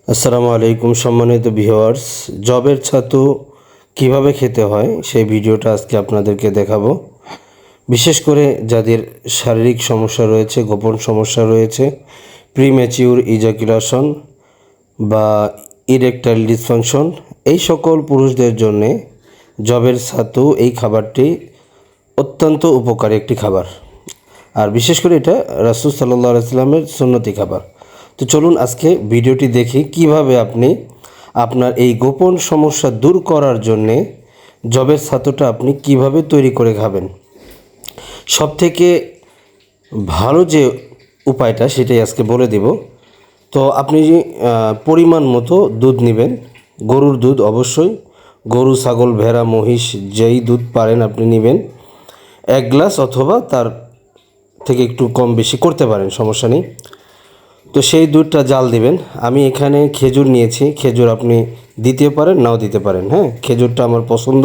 আসসালামু আলাইকুম সম্মানিত ভিউয়ার্স। জবের ছাতু কিভাবে খেতে হয় সেই ভিডিওটা আজকে আপনাদেরকে দেখাবো। বিশেষ করে যাদের শারীরিক সমস্যা রয়েছে, গোপন সমস্যা রয়েছে, প্রিম্যাচিউর ইজাকুলেশন বা ইরেকটাইল ডিসফাংশন, এই সকল পুরুষদের জন্যে জবের ছাতু এই খাবারটি অত্যন্ত উপকারী একটি খাবার। আর বিশেষ করে এটা রাসূল সাল্লাল্লাহু আলাইহি ওয়াসাল্লামের সুন্নতি খাবার। তো চলুন আজকে ভিডিওটি দেখি কিভাবে আপনি আপনার এই গোপন সমস্যা দূর করার জন্যে জবের ছাতুটা আপনি কিভাবে তৈরি করে খাবেন। সবথেকে ভালো যে উপায়টা সেটাই আজকে বলে দেব। তো আপনি পরিমাণ মতো দুধ নেবেন, গরুর দুধ অবশ্যই, গরু, ছাগল, ভেড়া, মহিষ যেই দুধ পারেন আপনি নেবেন। 1 গ্লাস অথবা তার থেকে একটু কম বেশি করতে পারেন, সমস্যা নেই। তো সেই দুধটা জাল দিবেন। আমি এখানে খেজুর নিয়েছি, খেজুর আপনি দিতে পারেন নাও দিতে পারেন। হ্যাঁ, খেজুরটা আমার পছন্দ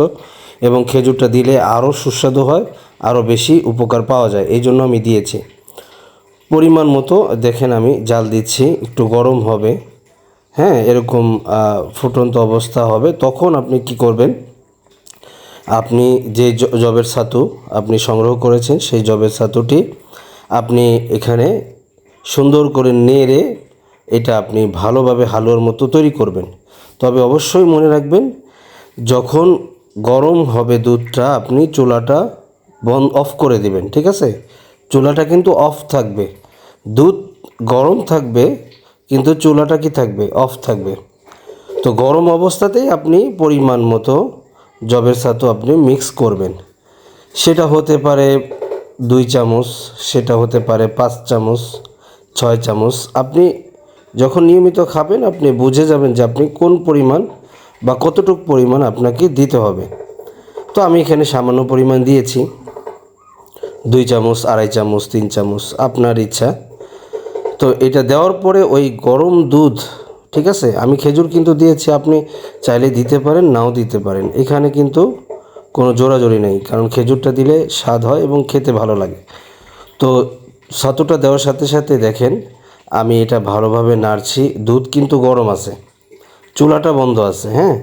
এবং খেজুরটা দিলে আরও সুস্বাদু হয়, আরও বেশি উপকার পাওয়া যায়, এই জন্য আমি দিয়েছি। পরিমাণ মতো দেখেন আমি জাল দিচ্ছি, একটু গরম হবে। হ্যাঁ, এরকম ফুটন্ত অবস্থা হবে, তখন আপনি কি করবেন, আপনি যে জবের ছাতু আপনি সংগ্রহ করেছেন সেই জবের ছাতুটি আপনি এখানে সুন্দর করে নেড়ে এটা আপনি ভালোভাবে হালুয়ার মতো তৈরি করবেন। তবে অবশ্যই মনে রাখবেন, যখন গরম হবে দুধটা আপনি চুলাটা অফ করে দিবেন, ঠিক আছে? চুলাটা কিন্তু অফ থাকবে, দুধ গরম থাকবে কিন্তু চুলাটা কি থাকবে, অফ থাকবে। তো গরম অবস্থাতেই আপনি পরিমাণ মতো জবের ছাতু আপনি মিক্স করবেন। সেটা হতে পারে 2 চামচ, সেটা হতে পারে 5 চামচ, 6 চামচ। আপনি যখন নিয়মিত খাবেন আপনি বুঝে যাবেন যে আপনি কোন পরিমাণ বা কতটুকু পরিমাণ আপনাকে দিতে হবে। তো আমি এখানে সামান্য পরিমাণ দিয়েছি, 2 চামচ, 2.5 চামচ, 3 চামচ, আপনার ইচ্ছা। তো এটা দেওয়ার পরে ওই গরম দুধ, ঠিক আছে, আমি খেজুর কিন্তু দিয়েছি, আপনি চাইলে দিতে পারেন নাও দিতে পারেন, এখানে কিন্তু কোনো জোরাজোরি নেই, কারণ খেজুরটা দিলে স্বাদ হয় এবং খেতে ভালো লাগে। তো ছাতুটা দেওয়ার সাথে সাথে দেখেন আমি এটা ভালোভাবে নাড়ছি, দুধ কিন্তু গরম আছে, চুলাটা বন্ধ আছে। হ্যাঁ,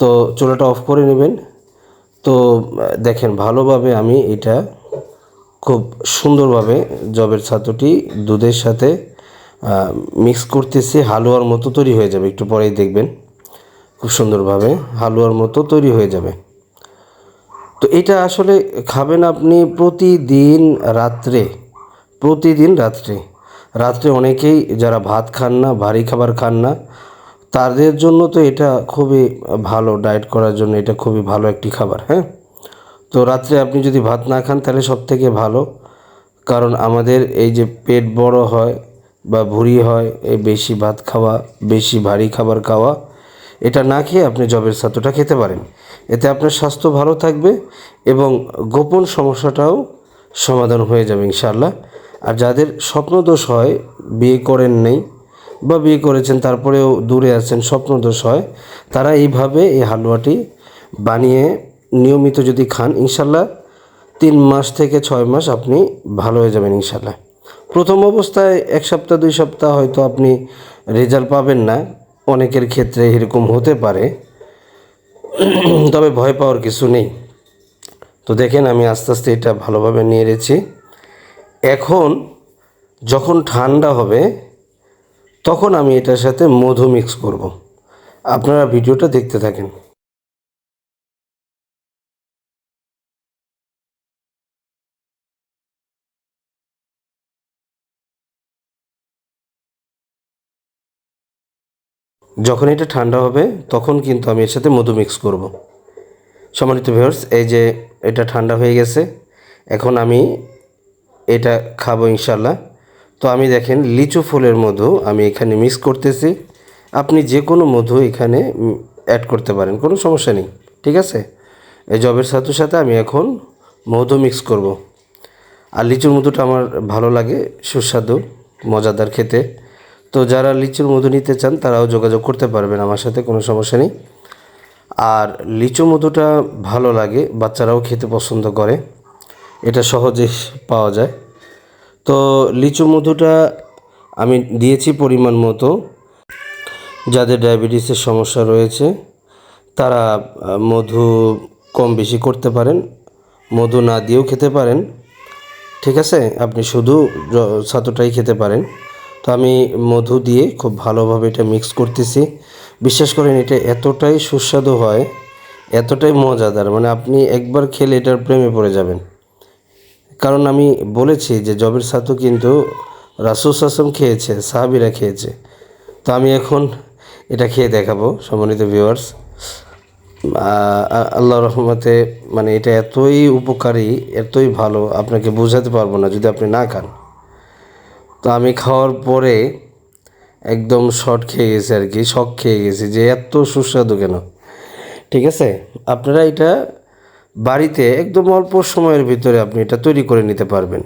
তো চুলাটা অফ করে নেবেন। তো দেখেন ভালোভাবে আমি এটা খুব সুন্দরভাবে জবের ছাতুটি দুধের সাথে মিক্স করতেছি, হালুয়ার মতো তৈরি হয়ে যাবে, একটু পরেই দেখবেন খুব সুন্দরভাবে হালুয়ার মতো তৈরি হয়ে যাবে। তো এটা আসলে খাবেন আপনি প্রতিদিন রাত্রে, প্রতিদিন রাত্রে। রাত্রে অনেকেই যারা ভাত খান না, ভারী খাবার খান না, তাদের জন্য তো এটা খুবই ভালো, ডায়েট করার জন্য এটা খুবই ভালো একটি খাবার। হ্যাঁ, তো রাত্রে আপনি যদি ভাত না খান তাহলে সব থেকে ভালো, কারণ আমাদের এই যে পেট বড় হয় বা ভুঁড়ি হয় এই বেশি ভাত খাওয়া, বেশি ভারী খাবার খাওয়া, এটা না খেয়ে আপনি জবের ছাতুটা খেতে পারেন। এতে আপনার স্বাস্থ্য ভালো থাকবে এবং গোপন সমস্যাটাও সমাধান হয়ে যাবে ইনশাআল্লাহ। আর যাদের স্বপ্নদোষ হয়, বিয়ে করেন নেই বা বিয়ে করেছেন তারপরেও দূরে আছেন, স্বপ্নদোষ হয়, তারা এইভাবে এই হালুয়াটি বানিয়ে নিয়মিত যদি খান ইনশাআল্লাহ 3 মাস থেকে 6 মাস আপনি ভালো হয়ে যাবেন ইনশাআল্লাহ। প্রথম অবস্থায় 1 সপ্তাহ 2 সপ্তাহ হয়তো আপনি রেজাল্ট পাবেন না, অনেকের ক্ষেত্রে এরকম হতে পারে, তবে ভয় পাওয়ার কিছু নেই। তো দেখেন আমি আস্তে আস্তে এটা ভালোভাবে নিয়ে রেছি। এখন যখন ঠান্ডা হবে তখন আমি এটার সাথে মধু মিক্স করব। আপনারা ভিডিওটা দেখতে থাকেন। যখন এটা ঠান্ডা হবে তখন কিন্তু আমি এর সাথে মধু মিক্স করব। সম্মানিত ভিউয়ার্স, এই যে এটা ঠান্ডা হয়ে গেছে, এখন আমি এটা খাবো ইনশাল্লাহ। তো আমি দেখেন লিচু ফুলের মধু আমি এখানে মিক্স করতেছি। আপনি যে কোনো মধু এখানে অ্যাড করতে পারেন, কোনো সমস্যা নেই, ঠিক আছে? এই জবের ছাতুর সাথে আমি এখন মধু মিক্স করব। আর লিচুর মধুটা আমার ভালো লাগে, সুস্বাদু, মজাদার খেতে। তো যারা লিচুর মধু নিতে চান তারাও যোগাযোগ করতে পারবেন আমার সাথে, কোনো সমস্যা নেই। আর লিচু মধুটা ভালো লাগে, বাচ্চারাও খেতে পছন্দ করে, এটা সহজে পাওয়া যায়। তো লিচু মধুটা আমি দিয়েছি পরিমাণ মতো। যাদের ডায়াবেটিসের সমস্যা রয়েছে তারা মধু কম বেশি করতে পারেন, মধু না দিয়েও খেতে পারেন। ঠিক আছে, আপনি শুধু ছাতুটাই খেতে পারেন। তো আমি মধু দিয়ে খুব ভালোভাবে এটা মিক্স করতেছি। বিশ্বাস করেন এটা এতটাই সুস্বাদু হয়, এতটাই মজাদার, মানে আপনি একবার খেলে এটার প্রেমে পড়ে যাবেন। কারণ আমি বলেছি যে জবের ছাতু কিন্তু রাসূল সাল্লাল্লাহু খেয়েছে, সাহাবীরা খেয়েছে। তো আমি এখন এটা খেয়ে দেখাবো সম্মানিত ভিউয়ার্স। আল্লাহর রহমতে মানে এটা এতই উপকারী, এতই ভালো, আপনাকে বোঝাতে পারবো না যদি আপনি না খান। তো আমি খাওয়ার পরে একদম শক খেয়ে গেছি আর কি, শক খেয়ে গেছি যে এত সুস্বাদু কেন। ঠিক আছে, আপনারা এটা বাড়িতে একদম অল্প সময়ের ভিতরে আপনি এটা তৈরি করে নিতে পারবেন।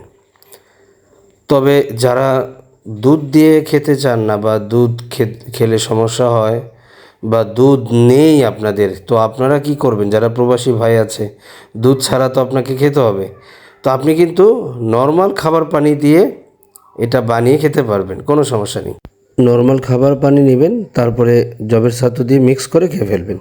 তবে যারা দুধ দিয়ে খেতে চান না বা দুধ খেলে সমস্যা হয় বা দুধ নেই আপনাদের, তো আপনারা কি করবেন? যারা প্রবাসী ভাই আছে, দুধ ছাড়া তো আপনাকে খেতে হবে। তো আপনি কিন্তু নর্মাল খাবার পানি দিয়ে এটা বানিয়ে খেতে পারবেন, কোনো সমস্যা নেই। নর্মাল খাবার পানি নেবেন, তারপরে জবের ছাতু দিয়ে মিক্স করে খেয়ে ফেলবেন।